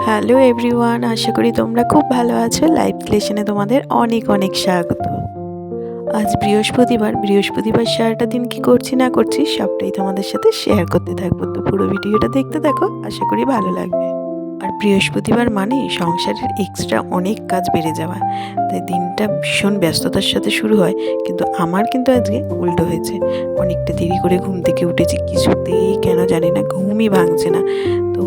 Hello everyone, আশা করি তোমরা খুব ভালো আছো। লাইভ ক্লেশনে তোমাদের অনেক অনেক স্বাগত। আজ বৃহস্পতিবার সারাটা দিন কি করছি না করছি সবটাই তোমাদের সাথে শেয়ার করতে থাকবো। তো পুরো ভিডিওটা দেখতে থাকো, আশা করি ভালো লাগবে। আর বৃহস্পতিবার মানে সংসারের এক্সট্রা অনেক কাজ বেড়ে যাওয়া, তাই দিনটা ভীষণ ব্যস্ততার সাথে শুরু হয়। কিন্তু আমার কিন্তু আজকে উল্টো হয়েছে। অনেকটা দেরি করে ঘুম থেকে উঠেছি, কিছুতেই কেন জানি না ঘুমই ভাঙছে না। তো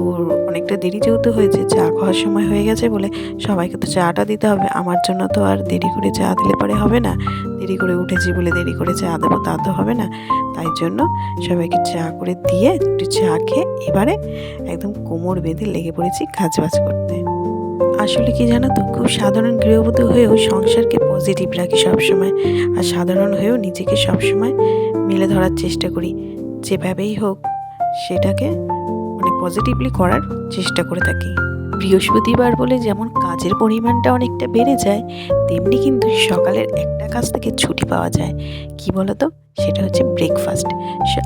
অনেকটা দেরি যেহেতু হয়েছে, চা খাওয়ার সময় হয়ে গেছে বলে সবাইকে তো চাটা দিতে হবে। আমার জন্য তো আর দেরি করে চা দিলে পরে হবে না, দেরি করে উঠেছি বলে দেরি করে চা দেবো তা তো হবে না। তাই জন্য সবাইকে চা করে দিয়ে একটু চা খেয়ে এবারে একদম কোমর বেঁধে লেগে পড়েছি কাজবাজ করতে। আসলে কি জানো তো, খুব সাধারণ গৃহবধূ হয়েও সংসারকে পজিটিভ রাখি সবসময়, আর সাধারণ হয়েও নিজেকে সবসময় মেলে ধরার চেষ্টা করি। যেভাবেই হোক সেটাকে পজিটিভলি করার চেষ্টা করে থাকি। বৃহস্পতিবার বলে যেমন কাজের পরিমাণটা অনেকটা বেড়ে যায়, তেমনি কিন্তু সকালের একটা কাজ থেকে ছুটি পাওয়া যায়। কি বলতো, সেটা হচ্ছে ব্রেকফাস্ট।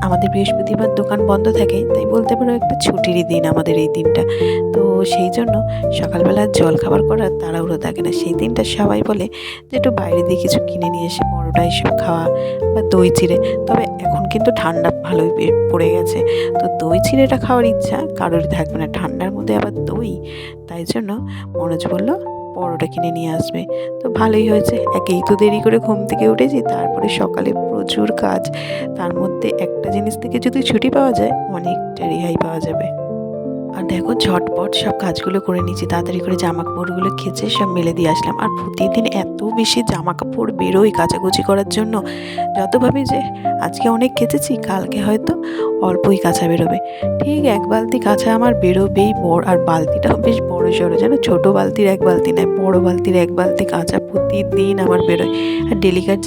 আমাদের বৃহস্পতিবার দোকান বন্ধ থাকে, তাই বলতে পারো একটা ছুটিরই দিন আমাদের এই দিনটা। তো সেই জন্য সকালবেলা জল খাবার করার তাড়াহুড়ো থাকে না। সেই দিনটা সবাই বলে যে একটু বাইরে দিয়ে কিছু কিনে নিয়ে এসে পরোটা এসব খাওয়া বা দই চিড়ে। তবে এখন কিন্তু ঠান্ডা ভালোই পড়ে গেছে, তো দই চিড়েটা খাওয়ার ইচ্ছা কারোরই থাকবে না, ঠান্ডার মধ্যে আবার দই। তাই জন্য মনোজ বলল পরোটা কিনে নিয়ে আসবে। তো ভালোই হয়েছে, একেই তো দেরি করে ঘুম থেকে উঠেছি, তারপরে সকালে প্রচুর কাজ, তার মধ্যে একটা জিনিস থেকে যদি ছুটি পাওয়া যায় অনেকটা রেহাই পাওয়া যাবে। আর দেখো ঝটপট সব কাজগুলো করে নিয়েছি, তাড়াতাড়ি করে জামা কাপড়গুলো খেঁচে সব মেলে দিয়ে আসলাম। আর প্রতিদিন এত বেশি জামা কাপড় বেরোয় কাচাকুচি করার জন্য, যত ভাবি যে আজকে অনেক কেচেছি কালকে হয়তো অল্পই কাঁচা বেরোবে, ঠিক এক বালতি কাঁচা আমার বেরোবেই। আর বালতিটাও বেশ বড় সড়ো, যেন ছোটো বালতির এক বালতি নয়, বড় বালতির এক বালতি কাঁচা প্রতিদিন আমার বেরোয়। আর ডেলিকার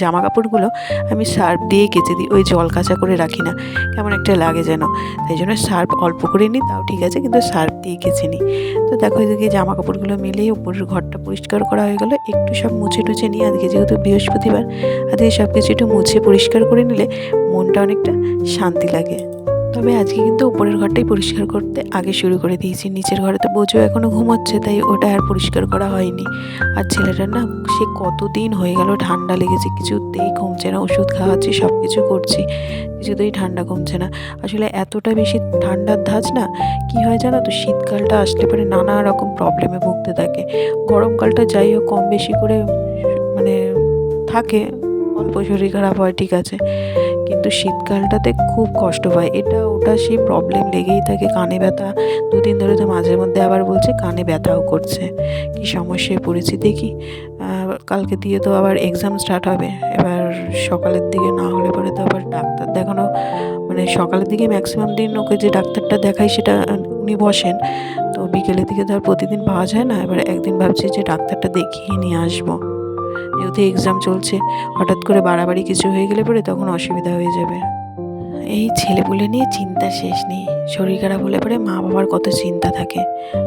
জামা কাপড়গুলো আমি সার্ফ দিয়ে কেচে দিই, ওই জল কাঁচা করে রাখি না, কেমন একটা লাগে যেন। তাই জন্য সার্ফ অল্প করে নিই, তাও ঠিক আছে, কিন্তু সার্ফ দিয়ে কেচে নিই। তো দেখো এদিকে জামা কাপড়গুলো মিলেই উপরের ঘরটা পরিষ্কার করা হয়ে গেলো। একটু সব মুছে টুছে নিয়ে, আজকে যেহেতু বৃহস্পতিবার, আজকে সব কিছু একটু মুছে পরিষ্কার করে নিলে মনটা অনেকটা শান্তি লাগে। তবে আজকে কিন্তু উপরের ঘরটাই পরিষ্কার করতে আগে শুরু করে দিয়েছি। নিচের ঘরে তো বোঝো এখনও ঘুমোচ্ছে, তাই ওটা আর পরিষ্কার করা হয়নি। আর ছেলেটার না সে কতদিন হয়ে গেল ঠান্ডা লেগেছে, কিছুতেই কমছে না, ওষুধ খাওয়াচ্ছি সব কিছু করছি, কিছুতেই ঠান্ডা কমছে না। আসলে এতটা বেশি ঠান্ডার ধাঁচ না, কি হয় জানো তো, শীতকালটা আসলে পরে নানা রকম প্রবলেমে ভুগতে থাকে। গরমকালটা যাই হোক কম বেশি করে মানে থাকে, অল্প শরীর খারাপ হয় ঠিক আছে, কিন্তু শীতকালটাতে খুব কষ্ট হয়, এটা ওটা সেই প্রবলেম লেগেই থাকে। কানে ব্যথা, দুদিন ধরে তো মাঝে মধ্যে আবার বলছে কানে ব্যথাও করছে। কি সমস্যায় পড়েছি দেখি। কালকে দিয়ে তো আবার এক্সাম স্টার্ট হবে, এবার সকালের দিকে না হলে পরে তো আবার ডাক্তার দেখানো, সকালের দিকে ম্যাক্সিমাম দিন ওকে যে ডাক্তারটা দেখাই সেটা উনি বসেন, তো বিকেলের দিকে তো আর প্রতিদিন পাওয়া যায় না। এবার একদিন ভাবছি যে ডাক্তারটা দেখিয়ে নিয়ে আসবো, যেহেতু এক্সাম চলছে, হঠাৎ করে বাড়াবাড়ি কিছু হয়ে গেলে পরে তখন অসুবিধা হয়ে যাবে। এই ছেলেপুলে নিয়ে চিন্তা শেষ নেই, শরীর খারাপ হলে পরে মা বাবার কত চিন্তা থাকে।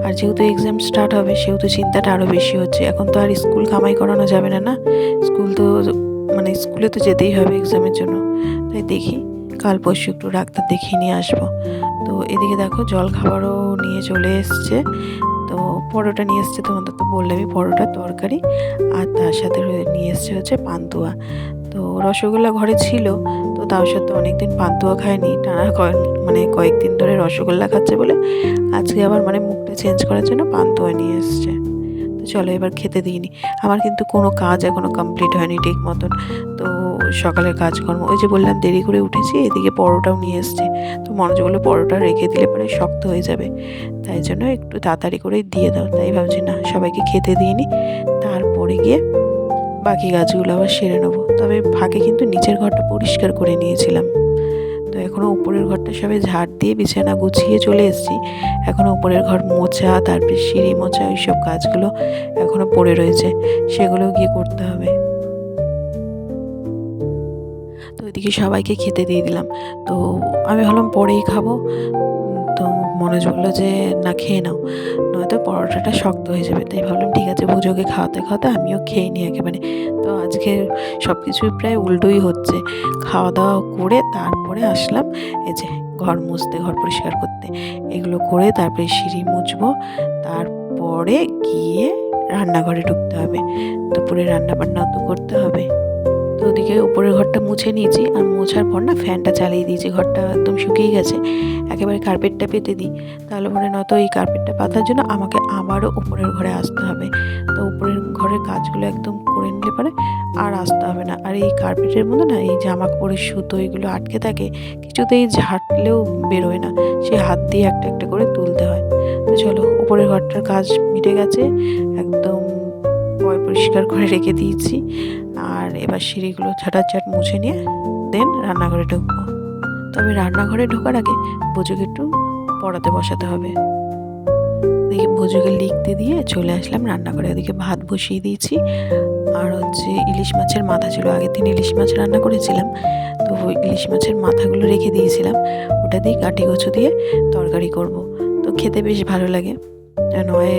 আর যেহেতু এক্সাম স্টার্ট হবে সেহেতু চিন্তাটা আরও বেশি হচ্ছে। এখন তো আর স্কুল কামাই করানো যাবে না, স্কুল তো স্কুলে তো যেতেই হবে এক্সামের জন্য। তাই দেখি কাল পরশু একটু ডাক্তার দেখিয়ে নিয়ে আসবো। তো এদিকে দেখো জল খাবারও নিয়ে চলে এসছে। তো পরোটা নিয়ে এসছে, তোমাদের তো বললামই, পরোটা তরকারি, আর তার সাথে নিয়ে এসছে হচ্ছে পান্তুয়া। তো রসগোল্লা ঘরে ছিল, তো তার সাথে অনেকদিন পান্তুয়া খায়নি, টানা কয়েকদিন ধরে রসগোল্লা খাচ্ছে বলে আজকে আবার মুখটা চেঞ্জ করার জন্য পান্তুয়া নিয়ে এসছে। তো চলো এবার খেতে দিইনি। আমার কিন্তু কোনো কাজ এখনও কমপ্লিট হয়নি ঠিক মতন। তো সকালের কাজকর্ম, ওই যে বললাম দেরি করে উঠেছি, এদিকে পরোটাও নিয়ে এসছে। তো মনোজ বলে পরোটা রেখে দিলে পরে শক্ত হয়ে যাবে, তাই জন্য একটু তাড়াতাড়ি করেই দিয়ে দাও। তাই ভাবছি না, সবাইকে খেতে দিইনি, তারপরে গিয়ে বাকি গাছগুলো আবার সেরে নেবো। তবে ফাঁকে কিন্তু নিচের ঘরটা পরিষ্কার করে নিয়েছিলাম। তো এখনও উপরের ঘরটা সবাই ঝাড় দিয়ে বিছানা গুছিয়ে চলে এসেছি। এখনও উপরের ঘর মোছা, তারপরে সিঁড়ি মোছা, ওইসব কাজগুলো এখনও পড়ে রয়েছে, সেগুলোও গিয়ে করতে হবে। তো ওইদিকে সবাইকে খেতে দিয়ে দিলাম। তো আমি ভাবলাম পরেই খাবো, তো মনোজ বললো যে না খেয়ে নাও, নয়তো পরোটাটা শক্ত হয়ে যাবে। তাই ভাবলাম ঠিক আছে, পুজোকে খাওয়াতে খাওয়াতে আমিও খেয়ে নিই একেবারে। তো আজকে সব কিছুই প্রায় উল্টোই হচ্ছে। খাওয়া দাওয়া করে তারপরে আসলাম এই যে ঘর মুছতে, ঘর পরিষ্কার করতে, এগুলো করে তারপরে সিঁড়ি মুছবো। তারপরে গিয়ে রান্নাঘরে ঢুকতে হবে, দুপুরে রান্নাবান্নাও তো করতে হবে। তো ওদিকে উপরের ঘরটা মুছে নিয়েছি, আর মোছার পর না ফ্যানটা চালিয়ে দিয়েছি, ঘরটা একদম শুকিয়ে গেছে। একেবারে কার্পেটটা পেতে দিই, তাহলে পরে নয়তো এই কার্পেটটা পাতার জন্য আমাকে আবারও উপরের ঘরে আসতে হবে। তো উপরের ঘরের কাজগুলো একদম করে নিলে পরে আর আসতে হবে না। আর এই কার্পেটের মধ্যে না এই জামা কাপড়ের সুতো এগুলো আটকে থাকে, কিছুতেই ঝাঁটলেও বেরোয় না, সে হাত দিয়ে একটা একটা করে তুলতে হয়। তো চলো, উপরের ঘরটার কাজ মিটে গেছে, একদম পরিষ্কার করে রেখে দিয়েছি। আর এবার সিঁড়িগুলো ঝাঁটাঝাঁট মুছে নিয়ে দেন রান্নাঘরে ঢুকবো। তবে রান্নাঘরে ঢোকার আগে বুজুকে একটু পড়াতে বসাতে হবে। ওদিকে বুজুকে লিখতে দিয়ে চলে আসলাম রান্নাঘরে। ওদিকে ভাত বসিয়ে দিয়েছি, আর ইলিশ মাছের মাথা ছিল, আগের দিন ইলিশ মাছ রান্না করেছিলাম, তো ইলিশ মাছের মাথাগুলো রেখে দিয়েছিলাম, ওটা দিয়ে কাটি কচু দিয়ে তরকারি করব। তো খেতে বেশ ভালো লাগে, নয়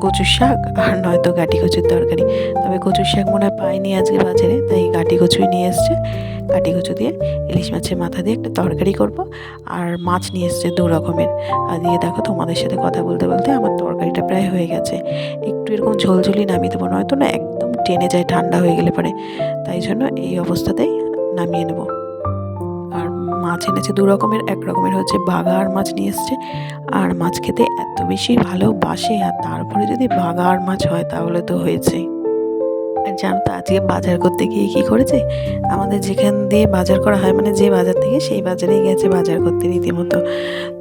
কচুর শাক আর নয়তো গাটি কচুর তরকারি। তবে কচুর শাক মনে হয় পাইনি আজকে বাজারে, তাই গাটি কচুই নিয়ে এসছে। গাটি কচু দিয়ে ইলিশ মাছের মাথা দিয়ে একটা তরকারি করব। আর মাছ নিয়ে এসছে 2 রকমের। আর দিয়ে দেখো, তোমাদের সাথে কথা বলতে বলতে আমার তরকারিটা প্রায় হয়ে গেছে। একটু এরকম ঝোলঝুলি নামিয়ে দেবো, নয়তো না একদম টেনে যায় ঠান্ডা হয়ে গেলে পরে, তাই জন্য এই অবস্থাতেই নামিয়ে নেব। আর মাছ এনেছে 2 রকমের, 1 রকমের হচ্ছে বাগার মাছ নিয়ে এসছে। আর মাছ খেতে এত বেশি ভালোবাসে, আর তারপরে যদি বাগার মাছ হয় তাহলে তো হয়েছে। আর জানো তো আজকে বাজার করতে গিয়ে কী করেছে, আমাদের যেখান দিয়ে বাজার করা হয়, মানে যে বাজার থেকে, সেই বাজারেই গেছে বাজার করতে রীতিমতো।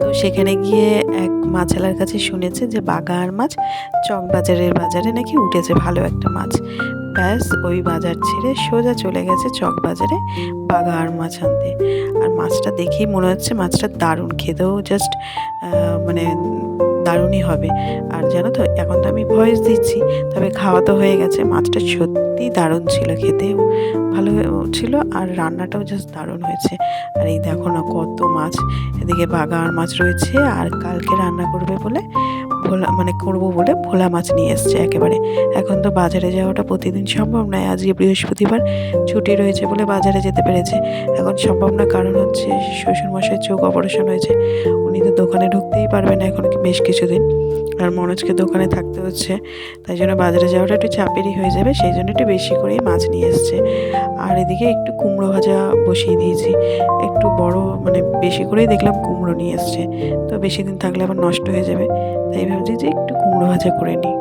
তো সেখানে গিয়ে এক মাছওয়ালার কাছে শুনেছে যে বাগার মাছ চকবাজারের বাজারে নাকি উঠেছে ভালো একটা মাছ। ব্যাস ওই বাজার ছেড়ে সোজা চলে গেছে চকবাজারে বাগার মাছ আনতে। আর মাছটা দেখেই মনে হচ্ছে মাছটা দারুণ, খেতেও জাস্ট মানে দারুণই হবে। আর জানো তো, এখন তো আমি ভয়েস দিচ্ছি, তবে খাওয়া তো হয়ে গেছে। মাছটা সত্যিই দারুণ ছিল, খেতেও ভালো ছিল, আর রান্নাটাও জাস্ট দারুণ হয়েছে। আর এই দেখো না কত মাছ, এদিকে বাগার মাছ রয়েছে, আর কালকে রান্না করবে বলে করবো বলে ভোলা মাছ নিয়ে এসছে একেবারে। এখন তো বাজারে যাওয়াটা প্রতিদিন সম্ভব নয়, আজকে বৃহস্পতিবার ছুটি রয়েছে বলে বাজারে যেতে পেরেছে, এখন সম্ভব না। কারণ হচ্ছে শ্বশুরমশাইয়ের চোখ অপারেশন হয়েছে, উনি তো দোকানে ঢুকতেই পারবেন না এখন বেশ কিছুদিন, আর মনোজকে দোকানে থাকতে হচ্ছে, তাই জন্য বাজারে যাওয়াটা একটু চাপেরই হয়ে যাবে, সেই জন্য একটু বেশি করেই মাছ নিয়ে এসছে। আর এদিকে একটু কুমড়ো ভাজা বসিয়ে দিয়েছি, একটু বড় বেশি করেই দেখলাম কুমড়ো নিয়ে এসছে, তো বেশি দিন থাকলে আবার নষ্ট হয়ে যাবে, তাই ভাবছি যে একটু কুমড়ো ভাজা করে নিই।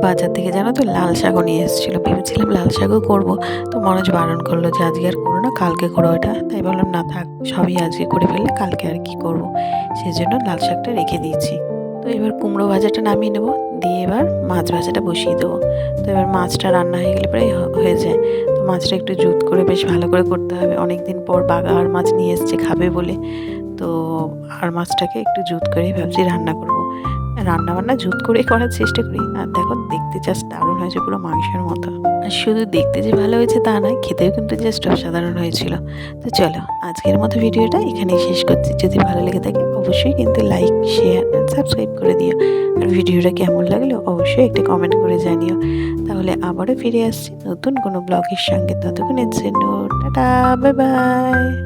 বাজার থেকে জানো তো লাল শাকও নিয়ে এসেছিলো, ভেবেছিলাম লাল শাকও করবো, তো মনোজ বারণ করলো যে আজকে আর করো না, কালকে করো এটা। তাই বললাম না থাক, সবই আজকে করে ফেললে কালকে আর কি করব, সেই জন্য লাল শাকটা রেখে দিয়েছি। তো এবার কুমড়ো ভাজাটা নামিয়ে নেবো, দিয়ে এবার মাছ ভাজাটা বসিয়ে দেবো। তো এবার মাছটা রান্না হয়ে গেলে প্রায় হয়ে যায়। তো মাছটা একটু জুত করে বেশ ভালো করে করতে হবে, অনেক দিন পর বাগার মাছ নিয়ে এসছে খাবে বলে, তো আর মাছটাকে একটু জুত করেই ভাবছি রান্না করবো। রান্নাবান্না জুত করেই করার চেষ্টা করি। আর দেখো, দেখতে জাস্ট দারুণ হয়েছে, পুরো মাংসের মতো। আর শুধু দেখতে যে ভালো হয়েছে তা নয়, খেতেও কিন্তু জাস্ট অসাধারণ হয়েছিল। তো চলো, আজকের মতো ভিডিওটা এখানেই শেষ করছি। যদি ভালো লেগে থাকে অবশ্যই কিন্তু লাইক, শেয়ার অ্যান্ড সাবস্ক্রাইব করে দিও। আর ভিডিওটা কেমন লাগলো অবশ্যই একটা কমেন্ট করে জানিও। তাহলে আবারও ফিরে আসছি নতুন কোনো ব্লগের সঙ্গে, ততক্ষণের জন্য টাটা, বাই বাই।